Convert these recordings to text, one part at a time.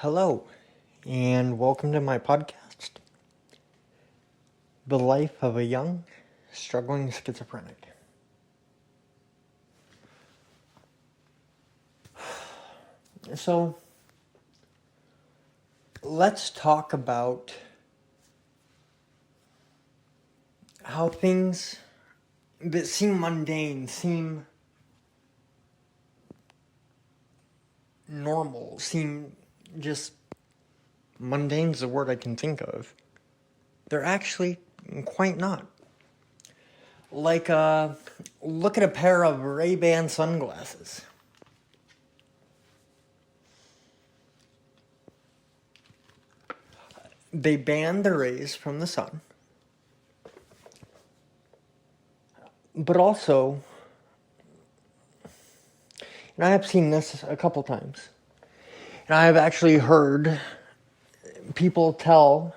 Hello, and welcome to my podcast, The Life of a Young, Struggling Schizophrenic. So, let's talk about how things that seem mundane, seem normal, seem just mundane's the word I can think of. They're actually quite not. Like, look at a pair of Ray-Ban sunglasses. They ban the rays from the sun, but also, and I have seen this a couple times, and I have actually heard people tell,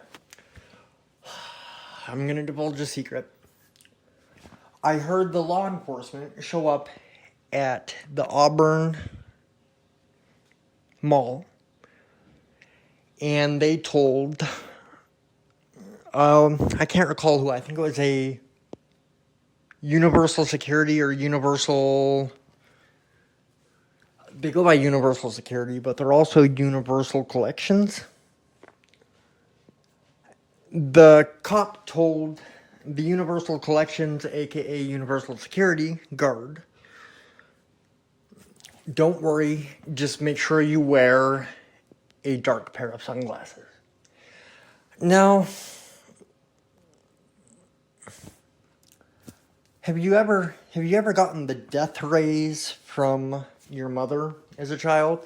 I'm going to divulge a secret. I heard the law enforcement show up at the Auburn Mall, and they told, I can't recall who, I think it was a Universal Security or Universal, they go by Universal Security, but they're also Universal Collections. The cop told the Universal Collections, aka Universal Security guard, don't worry, just make sure you wear a dark pair of sunglasses. Now, have you ever gotten the death rays from your mother as a child?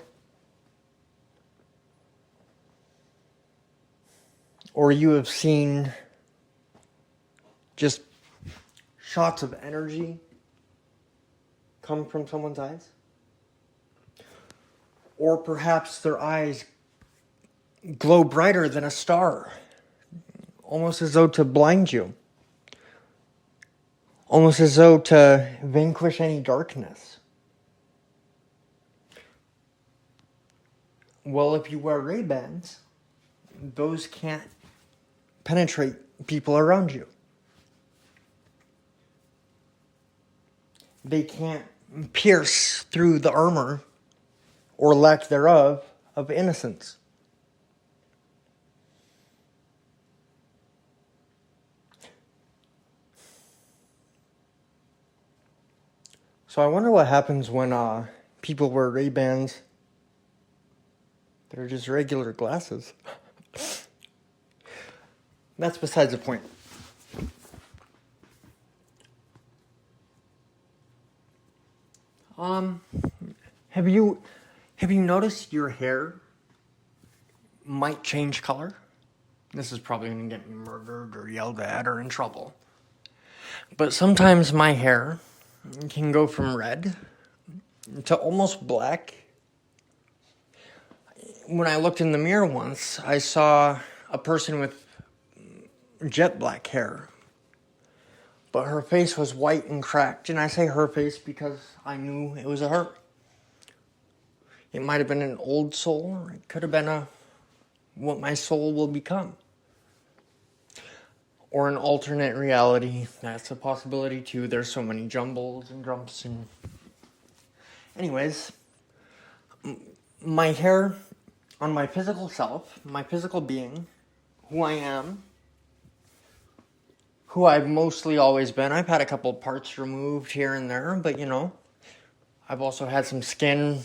Or you have seen just shots of energy come from someone's eyes? Or perhaps their eyes glow brighter than a star, almost as though to blind you, almost as though to vanquish any darkness. Well, if you wear Ray-Bans, those can't penetrate people around you. They can't pierce through the armor, or lack thereof, of innocence. So I wonder what happens when people wear Ray-Bans. They're just regular glasses. That's besides the point. Have you noticed your hair might change color? This is probably going to get me murdered or yelled at or in trouble. But sometimes my hair can go from red to almost black. When I looked in the mirror once, I saw a person with jet black hair, but her face was white and cracked. And I say her face because I knew it was a her. It might have been an old soul, or it could have been what my soul will become. Or an alternate reality. That's a possibility too. There's so many jumbles and jumps and... Anyways, my hair on my physical self, my physical being, who I am, who I've mostly always been. I've had a couple parts removed here and there, but I've also had some skin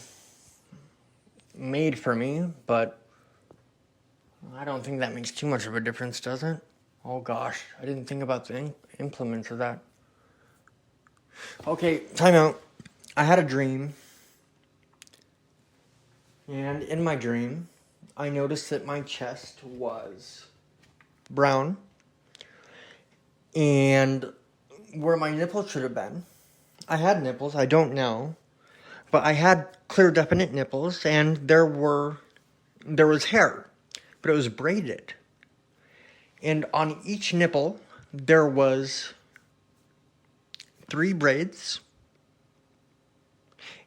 made for me, but I don't think that makes too much of a difference, does it? Oh gosh, I didn't think about the implements of that. Okay, time out. I had a dream, and in my dream, I noticed that my chest was brown, and where my nipples should have been, I had nipples, I don't know, but I had clear, definite nipples, and there was hair, but it was braided. And on each nipple, there was 3 braids,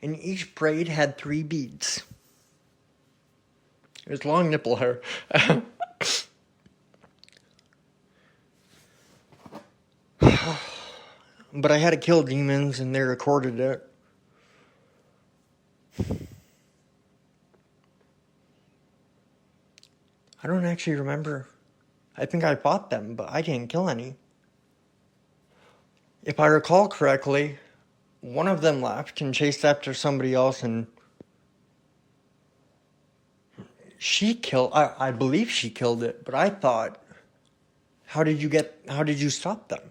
and each braid had 3 beads. It's long nipple hair. But I had to kill demons and they recorded it. I don't actually remember. I think I fought them, but I didn't kill any. If I recall correctly, one of them left and chased after somebody else, and I believe she killed it, but I thought, how did you stop them?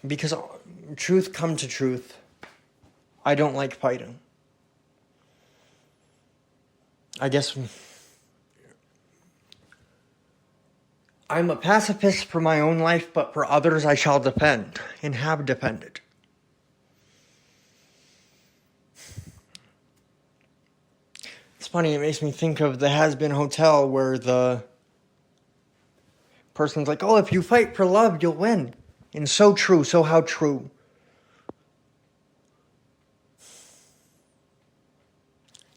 Because truth come to truth, I don't like fighting. I guess I'm a pacifist for my own life, but for others I shall defend, and have defended. It's funny, it makes me think of the Has-Been Hotel where the person's like, oh, if you fight for love, you'll win. And so true, so how true.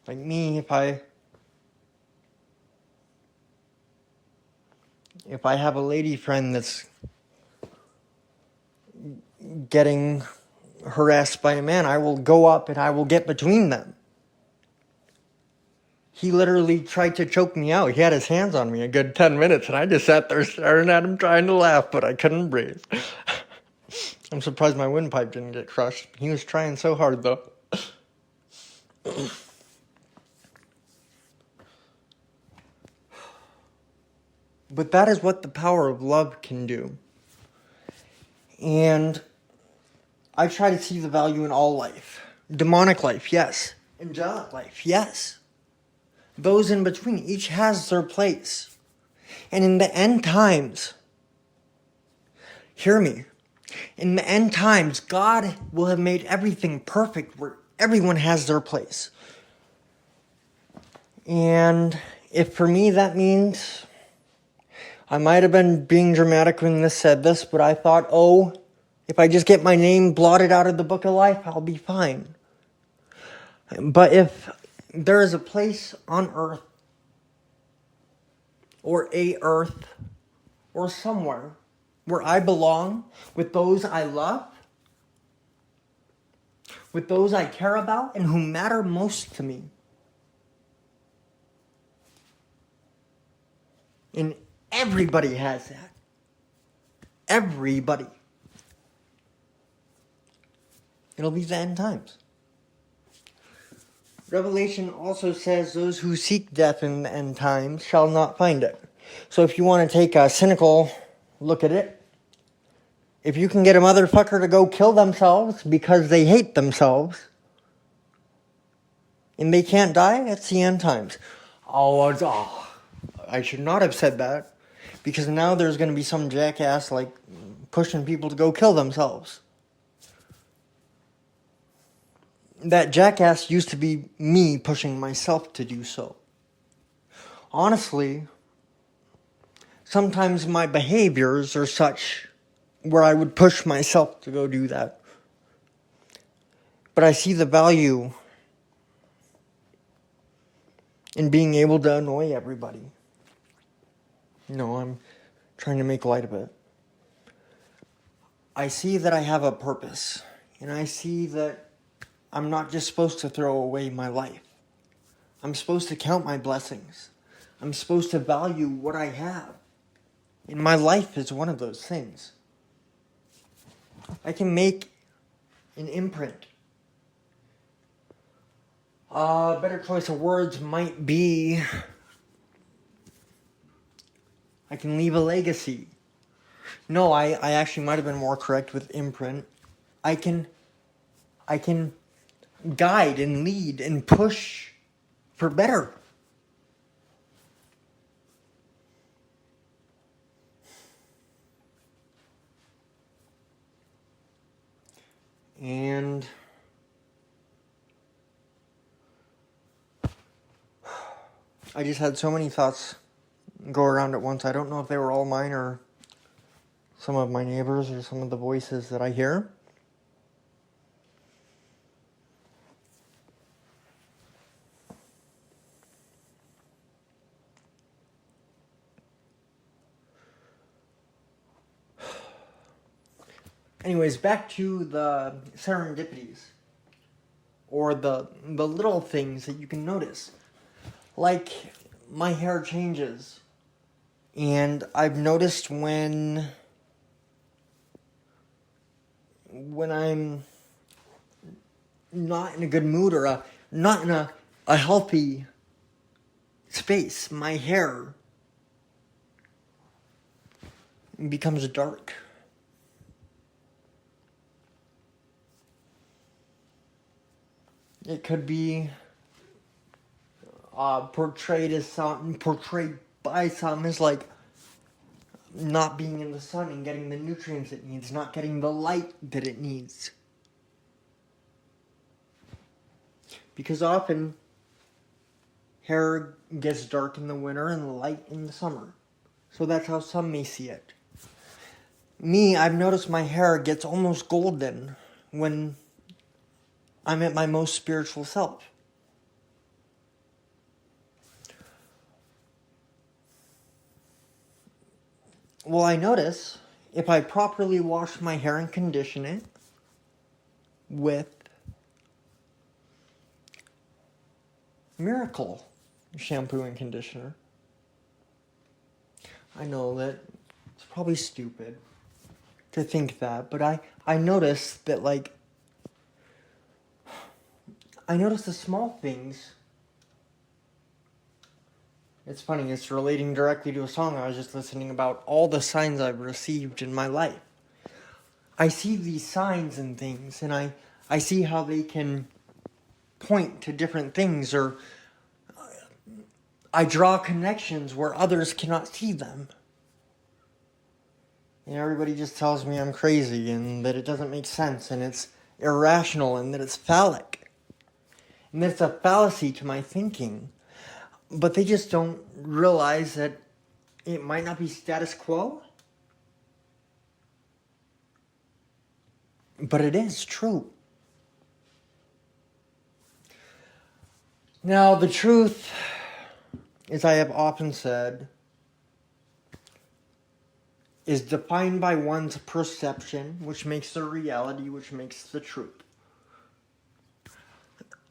Like me, if I have a lady friend that's getting harassed by a man, I will go up and I will get between them. He literally tried to choke me out. He had his hands on me a good 10 minutes, and I just sat there staring at him trying to laugh, but I couldn't breathe. I'm surprised my windpipe didn't get crushed. He was trying so hard, though. But that is what the power of love can do. And I try to see the value in all life. Demonic life, yes. Angelic life, yes. Those in between, each has their place. And in the end times, hear me, in the end times, God will have made everything perfect where everyone has their place. And if for me that means, I might have been being dramatic when this said this, but I thought, oh, if I just get my name blotted out of the book of life, I'll be fine. But if there is a place on earth, or a earth, or somewhere where I belong with those I love, with those I care about, and who matter most to me, and everybody has that. Everybody. It'll be the end times. Revelation also says those who seek death in the end times shall not find it. So if you want to take a cynical look at it, if you can get a motherfucker to go kill themselves because they hate themselves and they can't die, it's the end times. I should not have said that, because now there's going to be some jackass like pushing people to go kill themselves. That jackass used to be me pushing myself to do so. Honestly, sometimes my behaviors are such where I would push myself to go do that. But I see the value in being able to annoy everybody. No, I'm trying to make light of it. I see that I have a purpose, and I see that I'm not just supposed to throw away my life. I'm supposed to count my blessings. I'm supposed to value what I have. And my life is one of those things. I can make an imprint. A better choice of words might be, I can leave a legacy. No, I actually might have been more correct with imprint. I can guide and lead and push for better. And I just had so many thoughts go around at once. I don't know if they were all mine or some of my neighbors or some of the voices that I hear. Anyways, back to the serendipities. Or the little things that you can notice. Like, my hair changes. And I've noticed when I'm not in a good mood or not in a healthy space, my hair becomes dark. It could be portrayed by some as like not being in the sun and getting the nutrients it needs, not getting the light that it needs. Because often hair gets dark in the winter and light in the summer. So that's how some may see it. Me, I've noticed my hair gets almost golden when I'm at my most spiritual self. Well, I notice if I properly wash my hair and condition it with Miracle shampoo and conditioner. I know that it's probably stupid to think that, but I notice that, like, I notice the small things. It's funny, it's relating directly to a song I was just listening about, all the signs I've received in my life. I see these signs and things, and I see how they can point to different things, or I draw connections where others cannot see them. And everybody just tells me I'm crazy, and that it doesn't make sense, and it's irrational, and that it's phallic. And that it's a fallacy to my thinking. But they just don't realize that it might not be status quo. But it is true. Now, the truth, as I have often said, is defined by one's perception, which makes the reality, which makes the truth.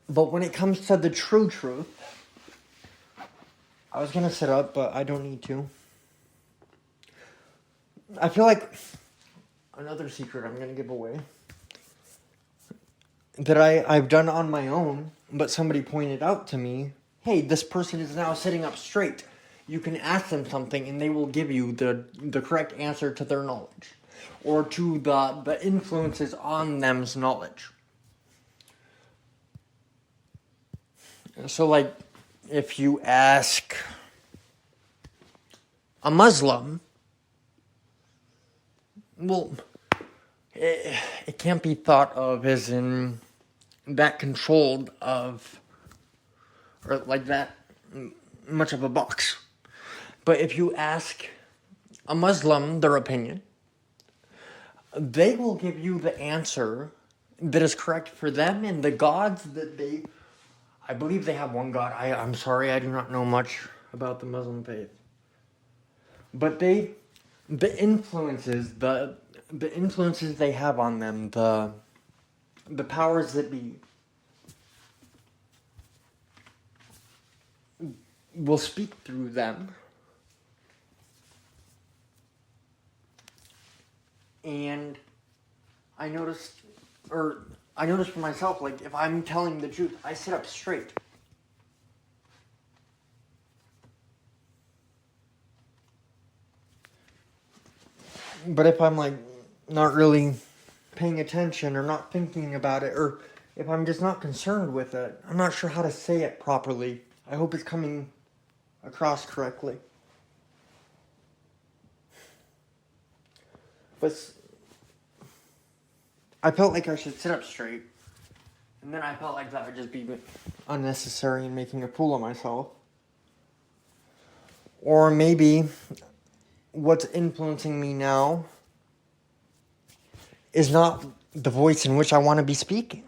But when it comes to the true truth, I was going to sit up, but I don't need to. I feel like another secret I'm going to give away that I've done on my own, but somebody pointed out to me, hey, this person is now sitting up straight. You can ask them something and they will give you the correct answer to their knowledge, or to the influences on them's knowledge. So, like, if you ask a Muslim, well, it can't be thought of as in that controlled of, or like that much of a box. But if you ask a Muslim their opinion, they will give you the answer that is correct for them and the gods that they, I believe they have one God. I'm sorry, I do not know much about the Muslim faith. But the influences they have on them, the powers that be, will speak through them. And I noticed for myself, like, if I'm telling the truth, I sit up straight. But if I'm, like, not really paying attention or not thinking about it, or if I'm just not concerned with it, I'm not sure how to say it properly. I hope it's coming across correctly. But I felt like I should sit up straight. And then I felt like that would just be unnecessary and making a fool of myself. Or maybe what's influencing me now is not the voice in which I want to be speaking.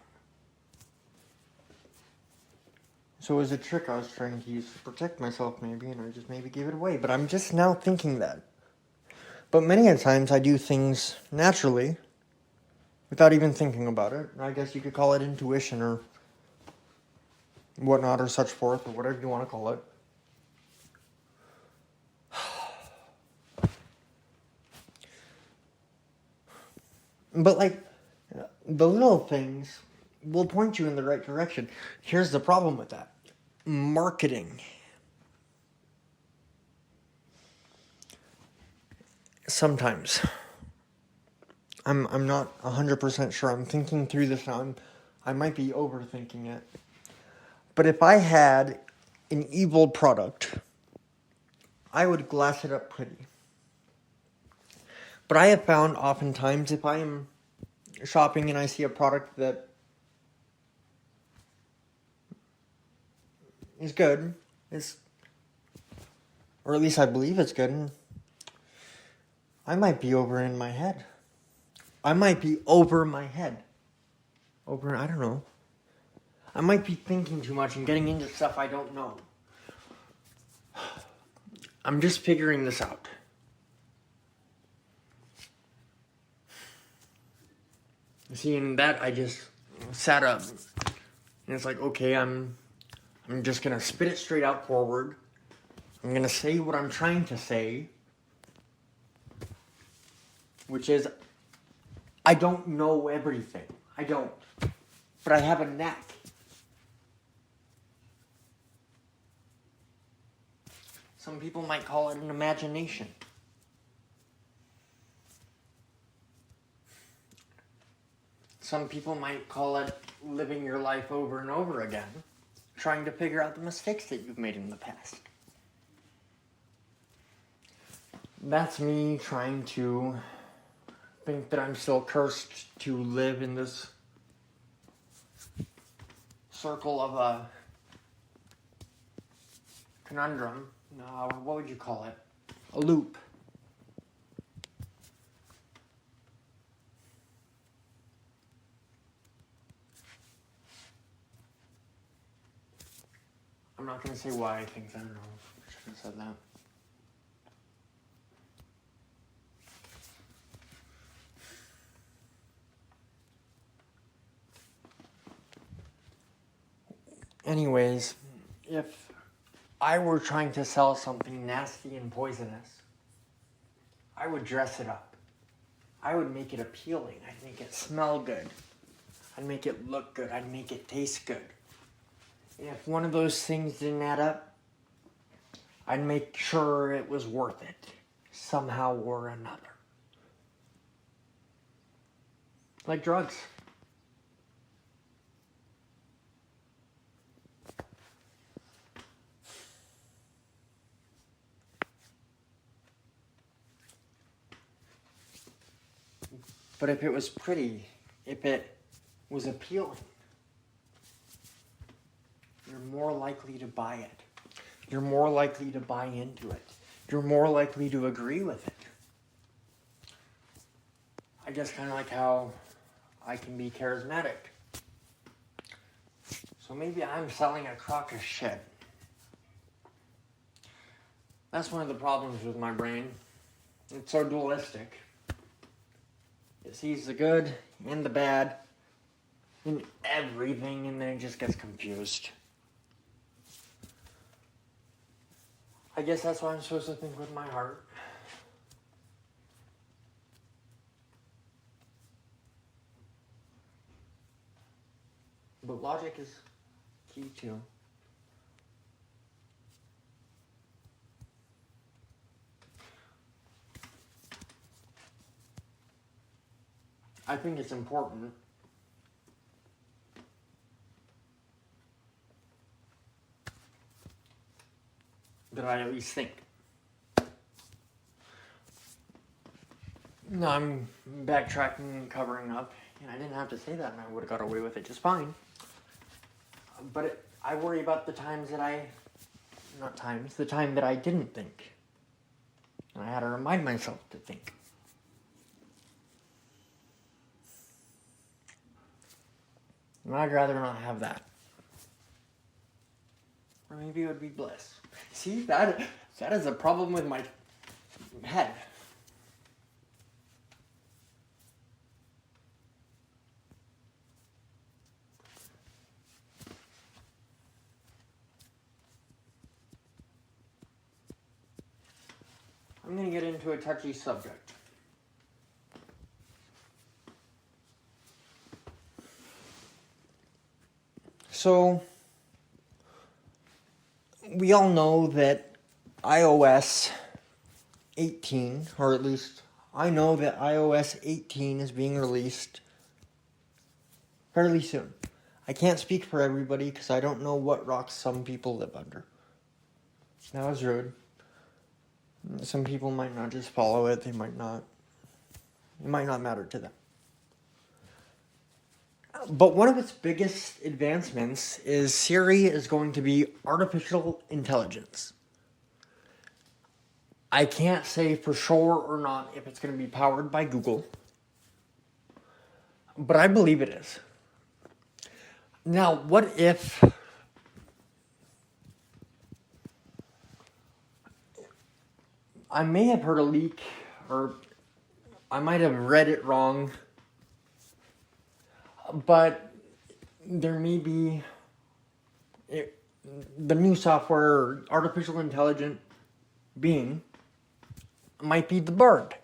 So it was a trick I was trying to use to protect myself, maybe, and I just maybe gave it away. But I'm just now thinking that. But many a times I do things naturally, without even thinking about it. I guess you could call it intuition or whatnot or such forth or whatever you want to call it. But like, the little things will point you in the right direction. Here's the problem with that. Marketing. Sometimes. I'm not 100% sure. I'm thinking through this now. I might be overthinking it. But if I had an evil product, I would glass it up pretty. But I have found oftentimes if I am shopping and I see a product that is good, or at least I believe it's good, I might be over in my head. I might be over my head. I don't know. I might be thinking too much and getting into stuff I don't know. I'm just figuring this out. See, in that I just sat up. And it's like, okay, I'm just gonna spit it straight out forward. I'm gonna say what I'm trying to say. Which is, I don't know everything. I don't. But I have a knack. Some people might call it an imagination. Some people might call it living your life over and over again, trying to figure out the mistakes that you've made in the past. That's me trying to think that I'm still cursed to live in this circle of a conundrum. No, what would you call it? A loop. I'm not going to say why I think that. I don't know. I should have said that. Anyways, if I were trying to sell something nasty and poisonous, I would dress it up. I would make it appealing. I'd make it smell good. I'd make it look good. I'd make it taste good. And if one of those things didn't add up, I'd make sure it was worth it, somehow or another. Like drugs. But if it was pretty, if it was appealing, you're more likely to buy it. You're more likely to buy into it. You're more likely to agree with it. I guess kind of like how I can be charismatic. So maybe I'm selling a crock of shit. That's one of the problems with my brain. It's so dualistic. It sees the good and the bad in everything, and then it just gets confused. I guess that's why I'm supposed to think with my heart. But logic is key too. I think it's important that I at least think. No, I'm backtracking and covering up, and I didn't have to say that, and I would have got away with it just fine. But I worry about the times that the time that I didn't think. And I had to remind myself to think. And I'd rather not have that. Or maybe it would be bliss. See, that is a problem with my head. I'm going to get into a touchy subject. So, we all know that iOS 18, or at least I know that iOS 18 is being released fairly soon. I can't speak for everybody because I don't know what rocks some people live under. That was rude. Some people might not just follow it, it might not matter to them. But one of its biggest advancements is Siri is going to be artificial intelligence. I can't say for sure or not if it's going to be powered by Google, but I believe it is. Now, what if I may have heard a leak, or I might have read it wrong, but there may be the new software, artificial intelligent being, might be the Bard,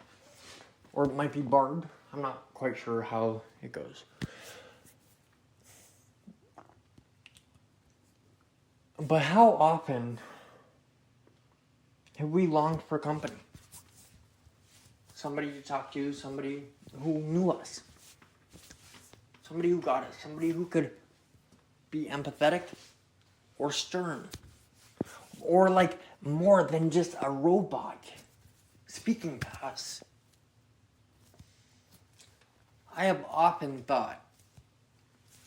or it might be Bard. I'm not quite sure how it goes. But how often have we longed for company? Somebody to talk to, somebody who knew us, somebody who got us, somebody who could be empathetic or stern, or like more than just a robot speaking to us. I have often thought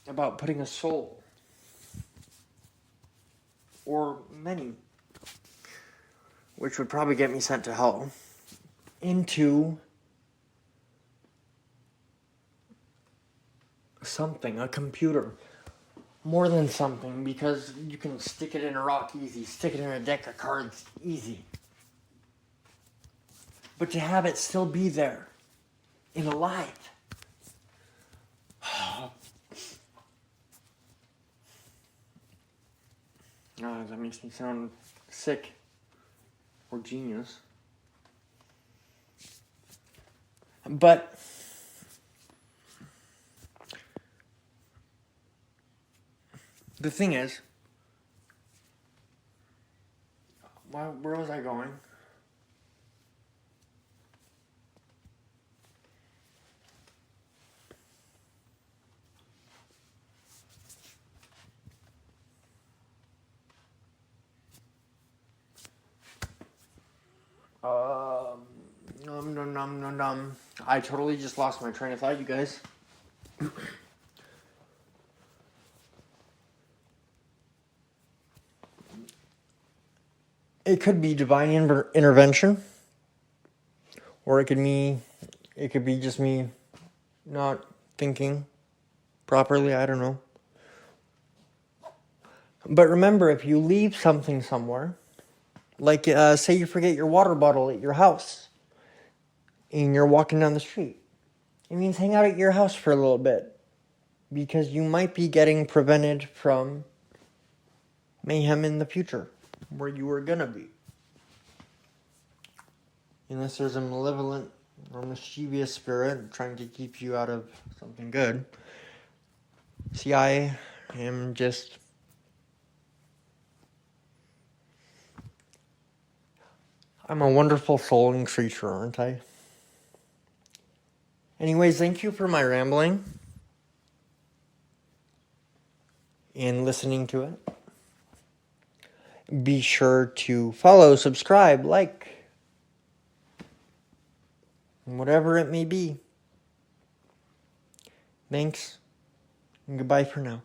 about putting a soul, or many, which would probably get me sent to hell, into something, a computer. More than something, because you can stick it in a rock easy, stick it in a deck of cards easy. But to have it still be there, in alive. That makes me sound sick or genius. But the thing is, where was I going? I totally just lost my train of thought, you guys. It could be divine intervention, or it could be just me not thinking properly. I don't know. But remember, if you leave something somewhere, like say you forget your water bottle at your house, and you're walking down the street, it means hang out at your house for a little bit, because you might be getting prevented from mayhem in the future, where you were gonna be. Unless there's a malevolent or mischievous spirit trying to keep you out of something good. See, I am just... I'm a wonderful soul and creature, aren't I? Anyways, thank you for my rambling and listening to it. Be sure to follow, subscribe, like, whatever it may be. Thanks, and goodbye for now.